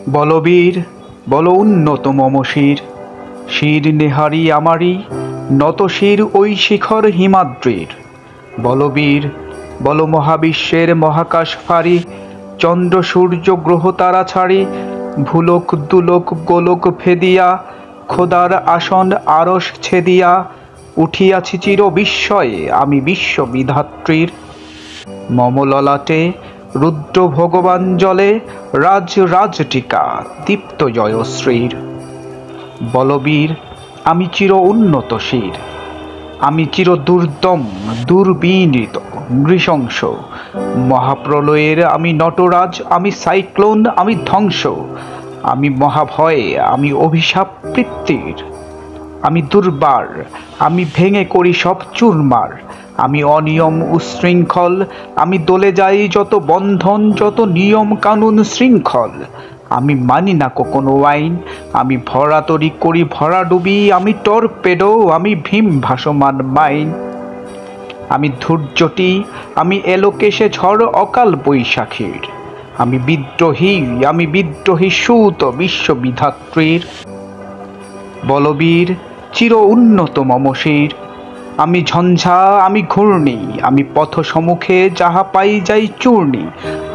বলবীর বল উন্নত মম শির, শির নেহারি আমারি নত শির ওই শিখর হিমাদ্রির। বলবীর বল মহাবিশ্বের মহাকাশ ফারি, চন্দ্র সূর্য গ্রহ তারা ছাড়ি, ভুলোক দুলোক গোলোক ভেদিয়া, খোদার আসন আরশ ছেদিয়া, উঠিয়াছি চির বিস্ময়ে আমি বিশ্ববিধাত্রীর। মম ললাটে রুদ্র ভগবান জলে, রাজ রাজটিকা দীপ্ত জয়শ্রীর। বলবীর আমি চির উন্নত শির, আমি চির দুর্দম দুর্বিনীত নৃশংস, মহাপ্রলয়ের আমি নটরাজ, আমি সাইক্লোন, আমি ধ্বংস, আমি মহাভয়ে, আমি অভিশাপ পৃথিবীর। আমি দুর্বার, আমি ভেঙে করি সব চুরমার, আমি অনিয়ম উশৃঙ্খল, আমি দলে যাই যত বন্ধন, যত নিয়ম কানুন শৃঙ্খল। আমি মানি না কোনো আইন, আমি ভরাতরি করি ভরাডুবি, আমি টর্পেডো, আমি ভীম ভাসমান মাইন। আমি ধৈর্যটি, আমি এলোকেশে ঝড় অকাল বৈশাখীর, আমি বিদ্রোহী সুত বিশ্ববিধাত্রীর। বলবীর চির উন্নত মম শির, আমি ঝঞ্ঝা, আমি ঘূর্ণি, আমি পথ সম্মুখে যাহা পাই যাই চূর্ণি,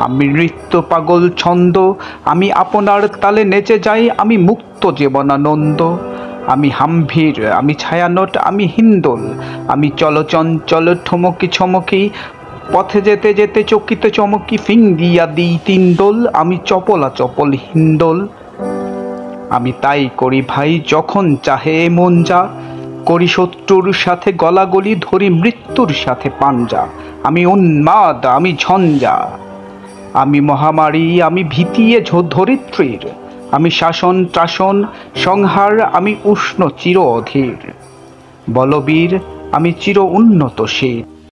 আমি নৃত্য পাগল ছন্দ, আমি আপনার তালে নেচে যাই, আমি মুক্ত জীবনানন্দ। আমি হাম্ভীর, আমি ছায়ানট, আমি হিন্দোল, আমি চলচঞ্চল ঠমকি ছমকি, পথে যেতে যেতে চকিত চমকি ফিঙ্গিয়া দিই তিনদোল, আমি চপলা চপল হিন্দোল। আমি তাই করি ভাই যখন চাহে মন যা, করি শত্রুর সাথে গলাগলি, ধরি মৃত্যুর সাথে পাঞ্জা। আমি উন্মাদ, আমি ঝঞ্ঝা, আমি মহামারী, আমি ভীতিয়ে ধরিত্রীর, আমি শাসন ত্রাসন সংহার, আমি উষ্ণ চির অধীর। বলবীর আমি চির উন্নত শির।